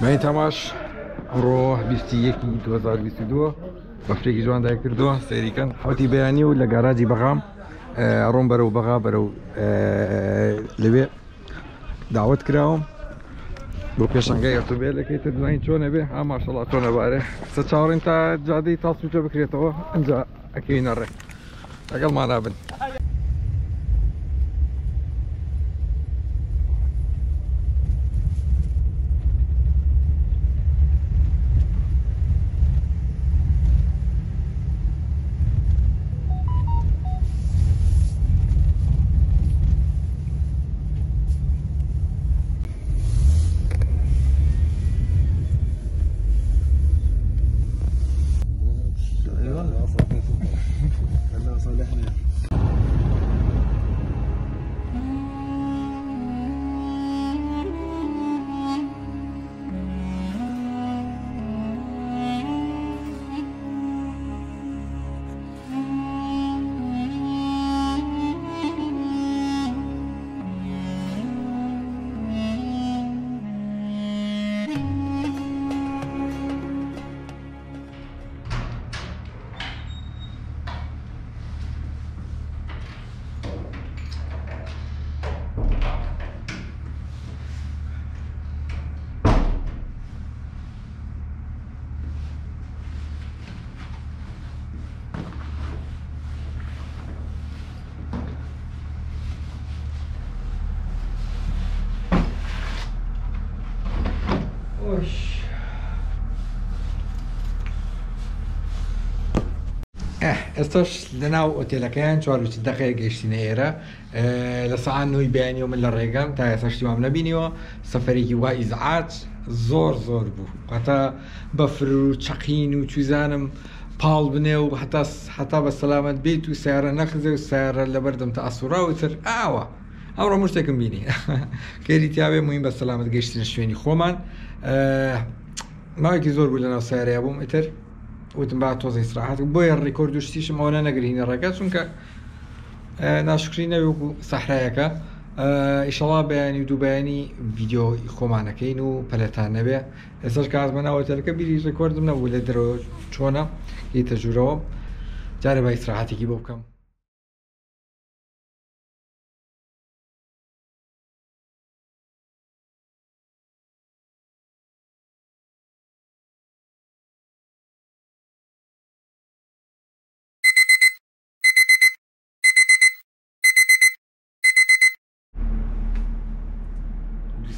من تماش ڕۆ 21/2022 بەفتێکی جوان دای کردووە سەیریکەن حوتی بەیانی و لە گاراجی بەغام ڕۆم بەرەو بەغا بەرەو لەوێ داوت کراوم بۆ پێشنگای ئۆتۆمبیلەکەی تر دوین چۆنە بێ ها ماشەڵڵا چۆنە بارێ سە چاوەڕین تا جادەی تاسوچە بکرێتەوە ئەنجا ئەکەوینە ڕێ لەگەڵمان نابن. ئێستاش لەناو ئۆتێلەکەیان 4 دقەیە گەیشتینە ئێرە لە سەعات 9 بەیانی و من لە ڕێگەم تا ئێستاشتی وام نەبینیوە سەفەرێکی وای ئیزعاج زۆر بوو هەتا بەفر و چەقین و چوزانم پاڵ بنێ و هەتا بە سەلامەت بیت و سیارە نەخزێ و سیارە لە بەردەم تا ئەسوڕاوتر ئاوە ئەوڕۆ مشتێکم بینی کێری تیاوێ موین بە سەلامەت گەیشتنە شوێنی خۆمان ماوەیەکی زۆر بوو لەناو سیارەیە بووم ئیتر وتم با تۆزە ئیسراحەت بۆیە ڕێکۆرد و شتیشم ئەوە نەگرینە ڕێگە چونکە ناشکری نەوێ وەکو سەحرایەکە ئیشەڵا بەیانی و دوو بەیانی ڤیدیۆ خۆمانەکەین و پەلەتان نەبێ ئێستاش کاتمە ناوەتەلەکە بیری ڕێکۆردم نەبوو لە دەرەوە چۆنە هیتە ژوورەوە جارێ با ئیسراحەتێکی بۆ بکەم.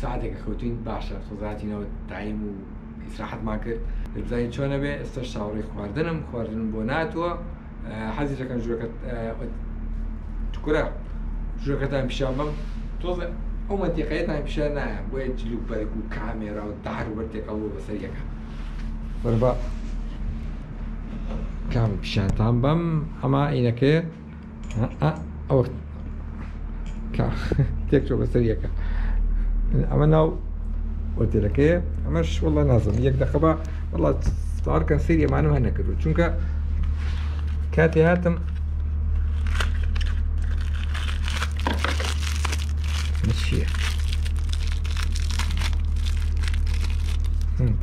ساعتێکە خەوتین باشە خۆزاتینەوە تایم و ئیسراحەتمان کرد بزانین چۆنە بێ ئێستا چاوەڕێی خواردن بۆ ناتووە حەزی دەکەم ژوورەکە کوورە ژوورەکەتان پیشان بەم تۆزە ئەو مەنتیقەیەتان پیشان نایە بۆیە جلو بەرگ و کامێرا و دار و بەرتێکەڵ بۆ بەسەریەکە بەربە کام پیشانتان بەم ئەما عینەکەیە ئەوە تێک چۆ بەسەریەکە ئەمە ناو ئۆتێلەکەیە ئەمەش وەڵڵا نازم یەک دەقەبە وەڵا سپارکەن سەیری ئەمانم هەر نەکردو چونکە کاتێ هاتم چییە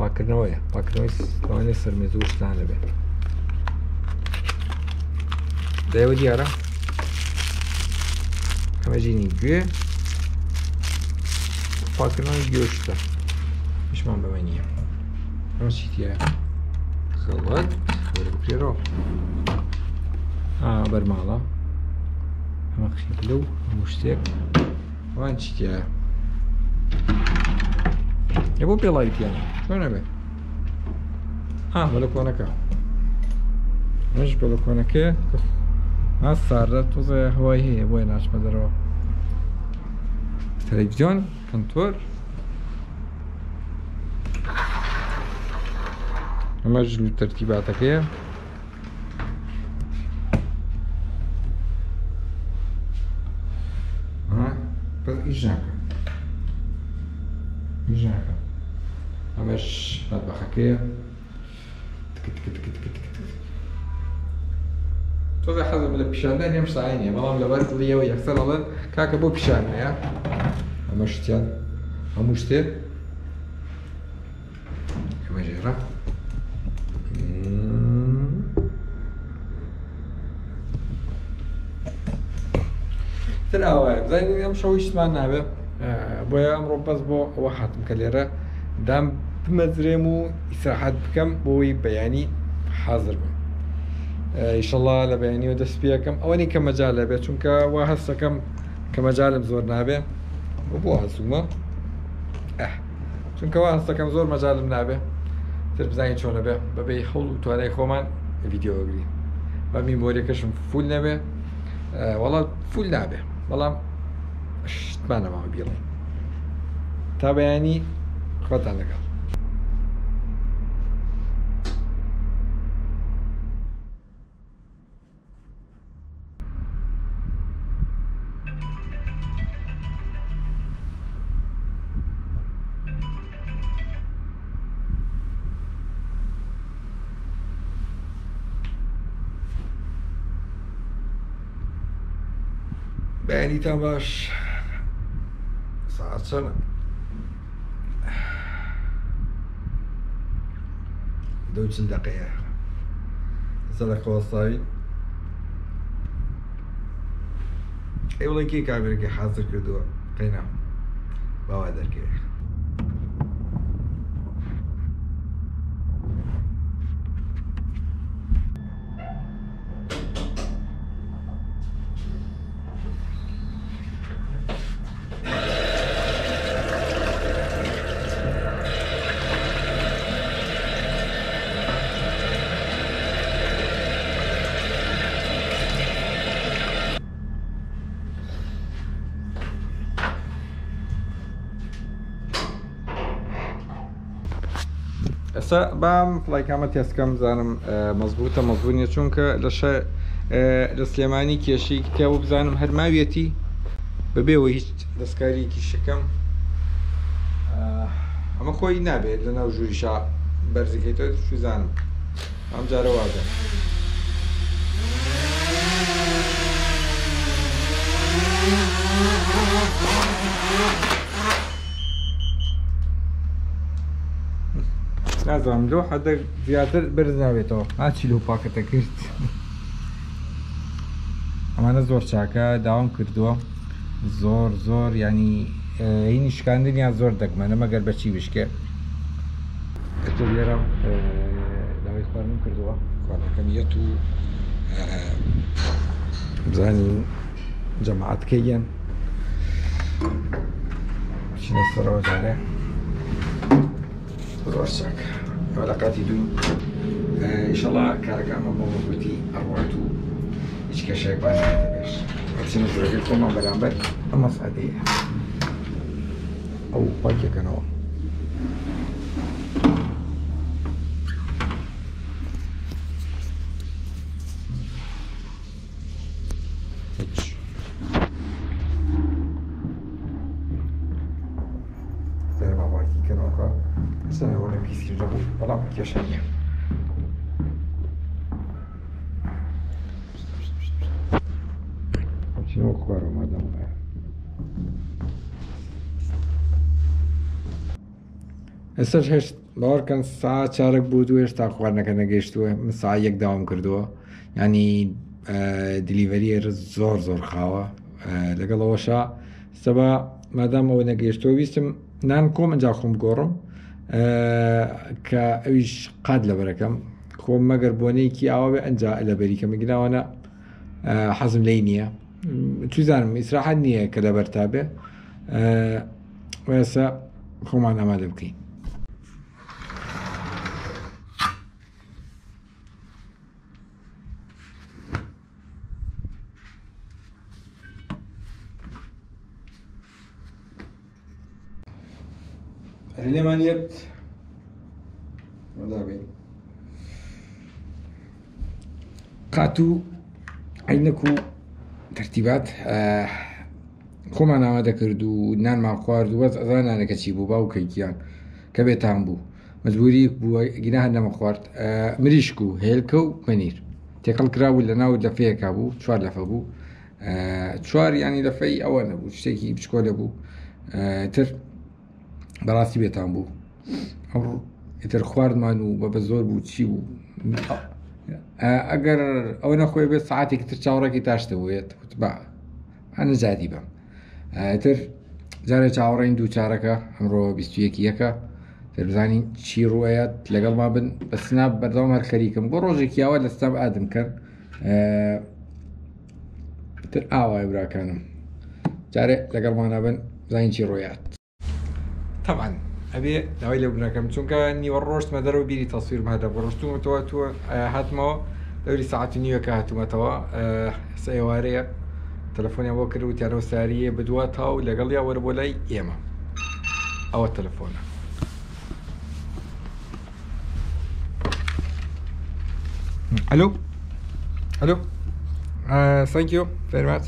پاکردنەوەیە پاکردنەوەی سەرمێز و شتانە بێت دەیەوە دیارە ئەمە ژینی گوێ پاکردنەوەی گۆشتە پیشمان بەمە نییە ئەمە چیتیە خەڵەت وەرە بکرێرەوە بەرماڵە ئەمە خیلە و هەموو شتێک وان چیتیە ێ بۆ پێڵاویتیانە چۆنە بێ بەلەکۆنەکە ئەمەش بەلەکۆنەکەیە ساردە تۆزە هەوای هەیە بۆیە ناچمە دەرەوە تەلەڤیزیۆن کۆنتۆر ئەمەش تەرتیباتەکەیە ئیش ناکە ئەمەش مەتبەخەکەیە تۆزە حەزم لە پیشاندان هێم شتایە بەڵام لەبەر دڵیەوە یەکسەر ئەڵێن کاکە بۆ پیشانەیە ئەمە شتیان هەموو شتێک مرة. ترى زين يوم شويش معنا به بويا أمر بس بو واحد مكليرة دام بمزرمو إسراحات بكم بوي بياني حاضر بم إن شاء الله لبياني ودس بيا كم أولي كمجال لبي چونك وهسه كم كمجال مزور نابه وبوها سوما چونك وهسه كم زور مجال نابه تر بزاين شو نبه ببي حول تواني خومان فيديو أقري بمين بوري كشم فول نبه والله فول نابه والله اشتمانا ما بيلي تابعني خطا لقل بياني تماش ساعة سنة دوتشن دقيقة سلك وصاي اي والله كي كابرك حاضر كدو قينا بوادر كي ئێستا بام فڵایکامە تێسکەم بزانم مەزبوطە مەزبوط نیە چونکە لە سلێمانی کێشەی کتێوە بزانم هەر ماوێتی بەبێەوە هیچ دەستکاریەکی شەکەم ئەمە خۆی نابێت لە ناو ژووریشا بەرزەکەیتەوە شوزانم ئەم جارە وازە نازانم لۆ حەدە زیاتر بەرز ناوێتەوە ئاچی لەو پاکەتە کرد ئەمانە زۆر چاکە داوام کردووە زۆر ینی هینی شکاندنیان زۆر دەگمەنە مەگەر بەچی بشکێ لێرە داوای خواردنم کردووە خواردنەکەمیەت و بزانین جەماعەتکەیەن چینە سەرەوە جارێ زۆر چاکە علاقاتی دوین ئینشەڵا کارەکانمە بۆ مەزبوطی ئەڕوات و هیچ کێشەیەک باز نێتە پێش چینە زۆرەکەی خۆمان بەرامبەر ئەمە سادەیە ئەو پاکێکەنەوە بەڵام کێشە نییە چینەوە خوارەوە مادەم ئێستاش هێشت باوەڕکەن ساعت چارەک بوو و هێشتا خواردنەکە نەگەیشتووە من ساعت یەک داوام کردووە ینی دیلیڤەریە زۆر خاوە لەگەڵەوەشا سەبا مادام ئەوە نەگەیشتەوە ویستم نان کۆم ئەنجا خۆم بگۆڕم کە ئەویش قات لەبەرەکەم خۆم مەگەر بۆنەیەکی ئاوا بێ ئەنجا لە بەریکە مەگناوانە حەزم لێی نییە توزانم ئیسراحەت نییە کە لەبەر تا بێ ئێستا خۆمان ئامادە بکەین لێمانیت قات و عینەک و تەرتیبات خۆمان ئامادە کرد و نانمان خوارد و بەس ئەزانانەکە چی بوو باوکەیکیان کە بێتان بوو مەجبوری بووە گینا هەر نەمە خوارد مریشک و هێلکە و پەنیر تێکەڵ کرابوو لە ناو لەفەیەکا بوو 4 لەفە بوو 4 ینی لەفەی ئەوە نەبوو شتێکی بچکۆلە بوو تر بەڕاستی بێتان بوو ئەو ئیتر خواردمان و بە زۆر بوو چی بوو ئەگەر ئەوە نەخۆی بێت سعاتێکی تر چاوەڕێکی تاشتەبووێت با نەجادی بم تر جارێک چاوەڕێین دووچارەکە ئەمڕۆ 21ەکە تر بزانین چی ڕوایەت لەگەڵما بن بە سناب بەردەوام هەر خەریکم بۆ ڕۆژێکیاوە لە ستاب ئادم کرد تر ئاوای براکانم جارێ لەگەڵمانە بن بزانین چی ڕۆیات طبعا ئەبێ داوای لێ بنەکەم چونکە نیوە ڕۆژمە دەرەوە بیری تەسویرم هەدا بۆ ڕۆشتومەوە تو هاتمەوە دەوری ساعتی نیوەکە هاتوومەتەوە سێوارەیە تەلەفۆنیان بۆ کرد و تیانەوە ساریە بدووە تاو لەگەڵ یا وەرە بۆ لای ئێمە ئەوە تەلەفۆنە ئەلو ئەلو thank you very much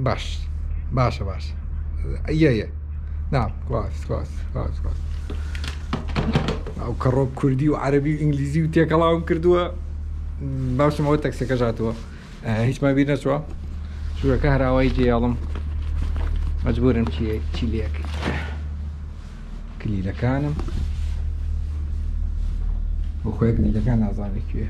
باش باشە باش یە نعم كويس ئەو کەڕۆب کوردی و عەربی و ئینگلیزی و تێکەڵاوم کردووە باشمەوە تەکسەکە ژاتووە هیچمان بیر نەچووە ژوورەکە هەراوای جێڵم مەجبورم چی لێکەی کلیلەکانم بۆ خۆی کلیلەکان نازانێت کوێ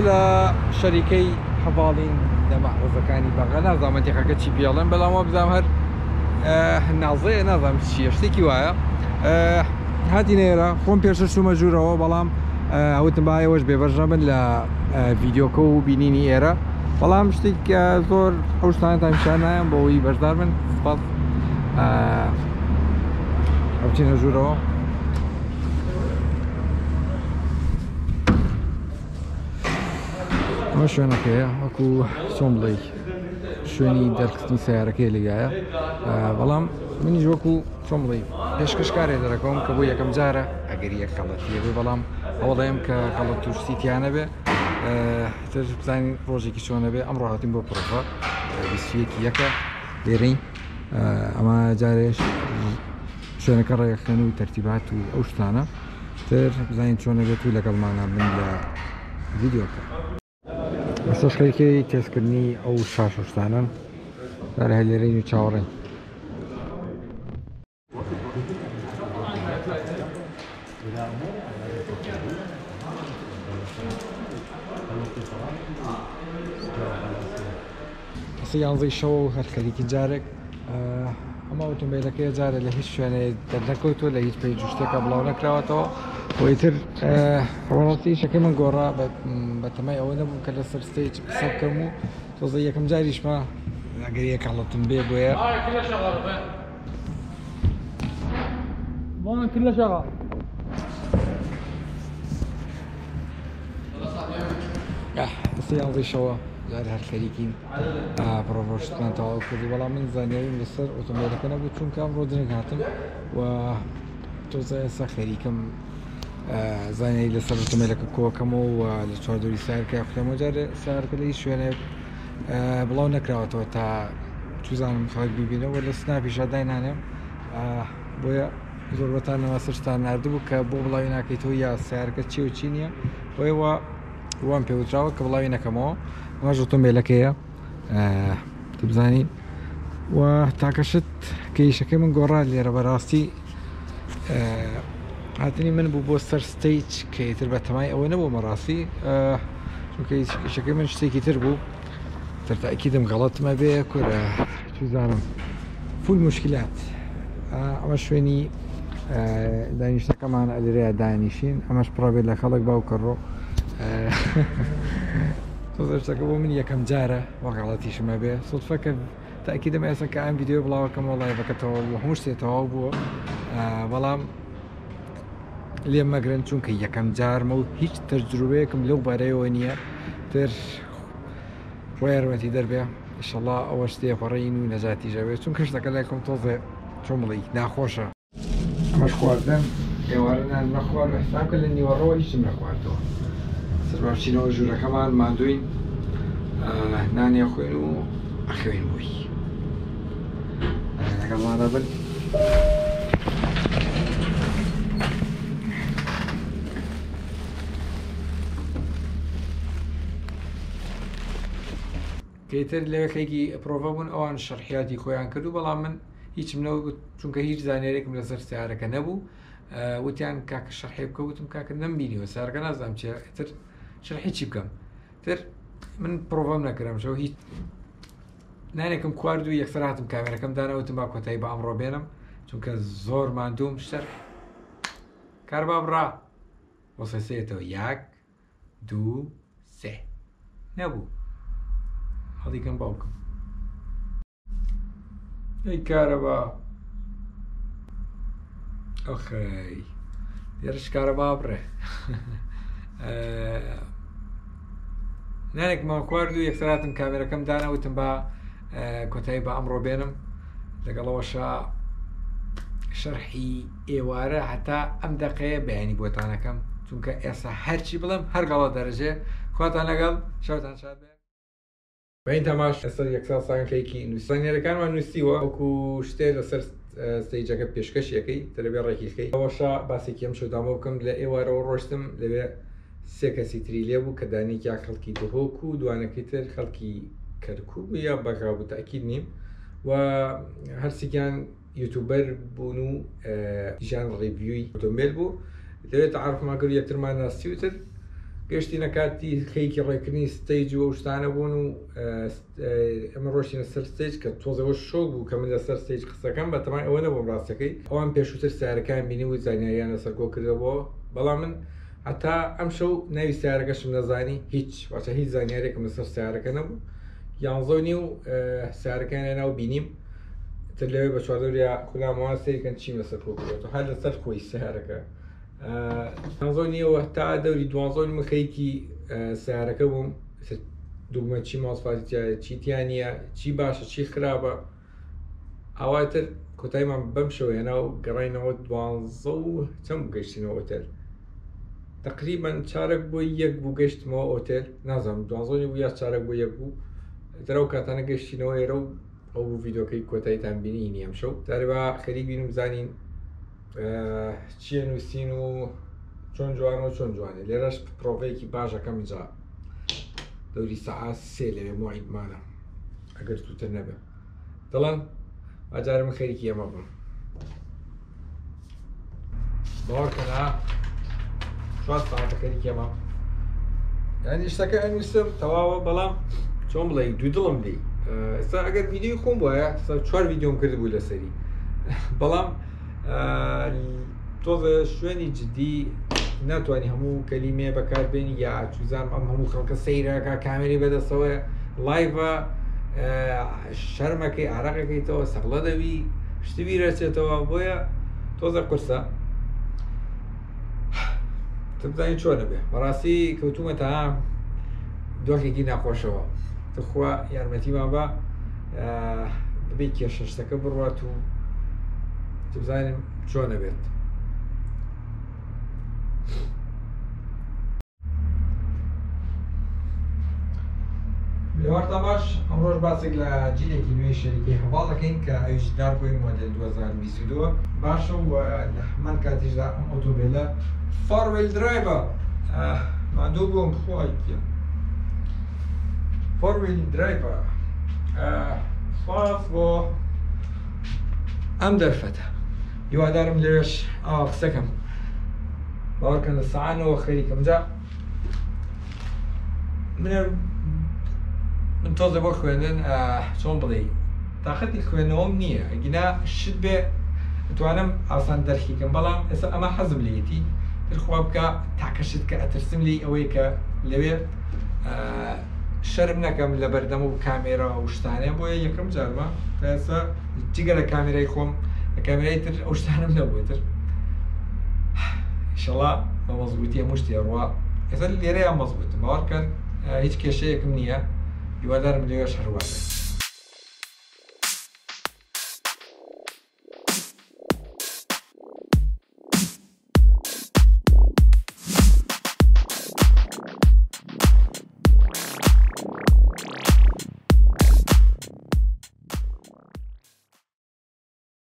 لە شەریکەی هەواڵین لە مەحفەزەکانی بەغا نازانم منتیقەکە چی پێڵێن بەڵامەوە بزانم هەر نازەیە نازانم چییە شتێکی وایە هاتینە ئێرە خۆم پێشە چوومە ژوورەوە بەڵام ئەوتم باەوەش بێبەرژە بن لە ڤیددیۆکە و بینینی ئێرە بەڵام شتێک زۆر ئەو شتانتان پیشان نایەم بۆ ئەوی بەشدار بن سپاس ئەو چینە ژوورەوە ئەمە شوێنەکەیە وەکو چۆن بڵێ شوێنی دەرخستنی سیارەکەی لەگایە بەڵام منیش وەکو چۆن بڵێ پێشکەشکارێ دەرەکەم کە بۆ یەکەم جارە ئەگەر یەک قەڵەتیە بێ بەڵام ئەوەڵێم کە قەڵەت تووشتیانە بێ تر بزانین ڕۆژێکی چۆنە بێ ئەمڕۆ هاتین بۆ پرۆڤە 21ەکە لێرەی ئەمە جارێش شوێنەکە ڕێگەخێن و تەرتیبات و ئەو شتانە تر بزانین چۆنە بێت و لەگەڵمانە بن لە ڤیددیۆکە ئەستا شخەیەکی تێزکردنی ئەو شاش شتانە دارە هەلێرەین و چاوەڕێین ئەستا 11 شەو هەر خەریکی جارێک ئەمە ئۆتۆمبیلەکەی جارە لە هیچ شوێنێ دەرنەکەوتوە لە هیچ پێی شتێکە بڵاو نەکراوەتەوە وەیتر ڕۆڵەتی شەکەی من گۆڕا بە تەمای ئەوە نەبوو کە لەسەر ستەیج قسە بکەم و تۆزە یەکەم جاریشمە ئەگەر یەک هەڵەتم بێ بۆیە كله شغال ئەستا 11 شەوە جارە هەر خەریکین پرۆڤۆشتمان تەواو کردی بەڵام من زانیاویم لەسەر ئۆتۆمبیلەکە نەبوو چونکە ئەمڕۆ درنگ هاتم و تۆزە ئێستا خەریکم زانیایی لەسەر ئۆتۆمبیلەکە کۆکەمەوە و لە چواردۆری سارکە خوێمەوە جارێ سارکە لە هیچ شوێنێ بڵاو نەکراوەتەوە تا توزانم خەڵک ببینەوە لە سناپیشا داینانێم بۆیە زۆربەتانەوە سەرشتان نردبوو کە بۆ بڵاوی ناکەیتەوە یا سیارەکە چی و چی نییە بۆیەوە وام پێوتراوە کە بڵاوی نەکەمەوە ئەمەش ئۆتۆمبیلەکەیە بزانین و تاکەشت کەیشەکەی من گۆڕا لێرە بەڕاستی هاتنی من بوو بۆ سەر ستەیج کە ئیتر بە تەمای ئەوە نەبوو مەڕاستی چونکە ئیشەکەی من شتێکی تر بوو تەرتاکیدم غەڵەتمە بێ کورە چزانم فول مشکلات ئەمە شوێنی دانیشتەکەمان ئەلێرەیە دانیشین ئەمەش پڕابێت لە خەڵک باو کەڕۆ تۆزشتەکە بۆ من یەکەم جارە وە غەڵەتیشمە بێ سڵفەکە تاکیدم ئێستا کە ئەم ڤیددیۆ بڵاوەکەم وڵایەکەتەوە هەموو شتێ تەواو بووە بەڵام لێم مەگرن چونکە یەکەم جارمە و هیچ تەجروبەیەکم لەو بارەیەوە نییە تر ڕۆیارەتی دەربێ ئینشەڵڵا ئەوە شتێ خۆڕین و نەجاتی ژەوێت چونکە شتەکە لایکم تۆزێ چۆن بڵێ ناخۆشە ئەمەش خواردن ئێوارە نەخوارد حسابکە لە نیوەڕۆ هیچم نەخواردەوە سەر باشچینەوە ژوورەکەمان مادوین نانێ خوێن و ئەخوێن بووی لەگەڵمانە بن کەیتر لەوەکێکی پرۆڤە بوون ئەوان شەرحیاتی خۆیان کردو بەڵام من هیچم نەوە چونکە هیچ زانێرێکم لەسەر سیارەکە نەبوو وتیان کاکە شەرحی بکە وتم کاکە نەمبینیوە سیارەکە نازانم چێ تر شەرحی چی بکەم تر من پرۆڤەم نەکردمەوە هیچ نانێکم خوارد و یەکسەر هاتم کامێرەکەم دانەوتم با کۆتایی بە ئەمڕۆ بێنم چونکە زۆر ماندووم شەرح کاربا بڕا بۆ سێسێتەوە 1 2 3 نەبوو هەڵیکەم باوکم ئەی کارەبا ئەخەی لێرەش کارەبا بڕێ نانێکمان خوارد و یەکسەر هاتم کامێرەکەم دانەوتم با کۆتایی بە ئەمڕۆ بێنم لەگەڵەوەشە شەرحی ئێوارە هەتا ئەم دەقەیە بەیانی بۆتانەکەم چونکە ئێستا هەرچی بڵم هەرگەڵە دەرەجێ خواتان لەگەڵ شەوتان شاد بێ بەین تەماش ئێستا یەکسا ساگەکەیکی نووسانیەرەکانمان نووسیوە وەکو شتێ لەسەر ستەیجەکە پێشکەشیەکەی تەرەبێ ڕێکیەکەی ئەوەشە باسێکی ئەم شەودامە بکەم لە ئێوارەوە ڕۆشتم لەوێ 3 کەسی تری لێبوو کە دانێکیا خەڵکی دهۆک و دوانەکەی تر خەڵکی کەرکوب یا بەغا بوو تاکید نیم و هەرسێکیان یوتوبەر بوون و ژان ڕێڤیوی ئۆتۆمبیل بوو لەوێت تعارفمان کرد یەکترمان ناستی وتر گەشتینە کاتی خەیەکی ڕێکردنی ستەیج و شتانە بوون و ئەمە ڕۆشتینە سەر ستەیج کە تۆزەوە شۆ بوو کە من لەسەر ستەیج قسەکەم بە تەمان ئەوە نەبووم ڕاستەکەی ئەوان پێشووتر سیارەکان بینی و زانیاریان لەسەر کۆ کردەوە بەڵام من هەتا ئەم شەو ناوی سیارەکەشم نەزانی هیچ واتە هیچ زانیارێکم لەسەر سیارەکە نەبوو 11 و سیارەکانی ناو بینیم تر لەوێ بە چواردەوریا کولامەوە سەریکەن چیم لەسەر کۆ کردەوە هەر لەسەر خۆی سیارەکە 11 تا دەوری 12 مخەیەکی سیارەکە بووم دوگمە چی ماسفاتیایە چیتیانە چی باشە چی خراپە ئاواتر کۆتاییمان بەم شەوێنە و گەڕینەوە 12 و چەند گەشتینەوە ئۆتێل تقریبا چارەک بۆ یەک بوو گەشتمەوە ئۆتێل نازانم 12 بوو یا چارەک بۆ یەک بوو دەرەو کاتانە گەشتینەوە ئێرە و ئەو ڤیدۆکەی کۆتاییتان بینی ئەم شەو دارێبا خەریک بینم بزانین چیە نووسین و چۆن جوانە و چۆن جوانێ لێرەش پرۆڤەیەکی باشەکەم جا دەوری سەعات 3 لەوێ موعیدمانە ئەگەر تووتر نەبێ دەڵێن ئاجارە من خەریکی ئەمە بم باوەڕکەنا 4 ساعتە خەریکی ئەمە یانی شتەکە ئەنووسم تەواوە بەڵام چۆن بڵێ دوو دڵم لی ئێستا ئەگەر ڤیدیۆی خۆم وایە 4 ڤیدیۆم کردبوو لەسەری بەڵام تۆزە شوێنی جددی ناتوانانی هەموو کەلیمێ بەکاربێنی یا چوزانم ئەم هەموو خەڵکە سەیرەکە کامێری بەدەستەوە لایڤە شەرمەکەی عراقەکەیتەوە سەقلە دەوی شتوی رەچێتەوە بۆیە تۆزە قورسە تبزانین چۆنە بێ بەڕاستی کەوتومە تا دۆخێکی ناخۆشەوە تخوا یارمەتیمان بە ببێ کێشەشتەکە بڕوات و تبزانین چۆنە بێت لێوارتا باش ئەمڕۆژ باسێک لە جینێکی نوێی شەریکەی هەواڵ دەکەین کە ئەویشدار بووین مۆدێل 2022 باشە و لە هەمان کاتیشدا ئەم ئۆتۆمبیلە فۆرویل درایڤە ماندوو بووم خۆی فۆرویل درایڤە سواز بۆ ئەم دەرفەتە هیوادارم لەوێش قسەکەم باوەڕکەن لە سەعانەوە خەریکەم جا من تۆزە بۆ خوێندن چۆن بڵێ تااقەتی خوێندنەوەم نییە ئەگینا شت بێ دەتوانم ئاسان دەرخیکەم بەڵام ئێستا ئەمە حەزم لێتی ترخوا بکە تاکەشت کە ئەترسم لی ئەوەی کە لەوێ شەرم نەکەم لە بەردەم و کامێرا و شتانێ بۆیە یەکەم جارمە ئێستا جگە لە کامێرای خۆم لە کامێرای تر ئەو شتانم نەبووتر ئینشەڵا بە مەزبووتی هەموو شتێ ڕوا ئێستا لێرەیان مەزبووتم باوەڕکەن هیچ کێشەیەکم نییە هیوادارم لێوێش هەروە بێت